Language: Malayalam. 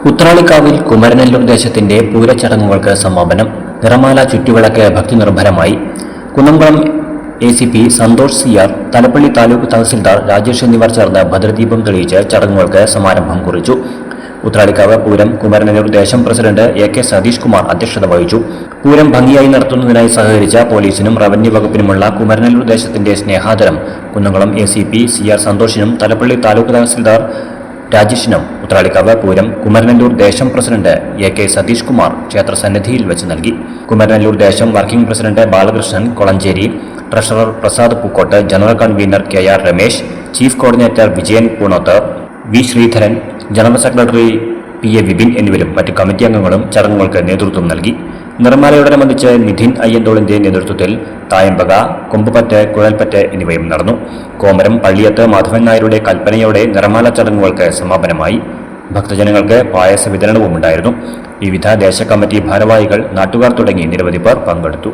ഉത്രാളിക്കാവിൽ കുമരനെല്ലൂർ ദേശത്തിന്റെ പൂരച്ചടങ്ങുകൾക്ക് സമാപനം. നിറമാല ചുറ്റുവിളക്ക് ഭക്തിനിർഭരമായി. കുന്നംകുളം ACP സന്തോഷ് CR, തലപ്പള്ളി താലൂക്ക് തഹസിൽദാർ രാജേഷ് എന്നിവർ ചേർന്ന് ഭദ്രദീപം തെളിയിച്ച് ചടങ്ങുകൾക്ക് സമാരംഭം കുറിച്ചു. ഉത്രാളിക്കാവ് പൂരം കുമരനെല്ലൂർ ദേശം പ്രസിഡന്റ് AK സതീഷ് കുമാർ അധ്യക്ഷത വഹിച്ചു. പൂരം ഭംഗിയായി നടത്തുന്നതിനായി സഹകരിച്ച പോലീസിനും റവന്യൂ വകുപ്പിനുമുള്ള കുമരനെല്ലൂർ ദേശത്തിന്റെ സ്നേഹാദരം കുന്നംകുളം ACP CR സന്തോഷിനും തലപ്പള്ളി താലൂക്ക് തഹസിൽദാർ രാജേഷിനും ഉത്രാളിക്കാവ് പൂരം കുമരനെല്ലൂർ ദേശം പ്രസിഡന്റ് AK സതീഷ് കുമാർ ക്ഷേത്ര സന്നിധിയിൽ വെച്ച് നൽകി. കുമരനെല്ലൂർ ദേശം working president Balakrishnan Kolancheri, treasurer Prasad Pookkot, general convener KR Ramesh, chief coordinator Vijayan Poonoth, V Sreedharan, general secretary PA Vipin എന്നിവരും മറ്റ് കമ്മിറ്റി അംഗങ്ങളും ചടങ്ങുകൾക്ക് നേതൃത്വം നൽകി. നിറമാലയോടനുബന്ധിച്ച് നിധിൻ അയ്യന്തോളിന്റെ നേതൃത്വത്തിൽ തായമ്പക, കൊമ്പുപറ്റ്, കുഴൽപ്പറ്റ് എന്നിവയും നടന്നു. കോമരം പള്ളിയത്ത് മാധവൻ നായരുടെ കൽപ്പനയോടെ നിറമാല ചടങ്ങുകൾക്ക് സമാപനമായി. ഭക്തജനങ്ങൾക്ക് പായസ വിതരണവും ഉണ്ടായിരുന്നു. വിവിധ ദേശ കമ്മിറ്റി ഭാരവാഹികൾ, നാട്ടുകാർ തുടങ്ങി നിരവധി പേർ പങ്കെടുത്തു.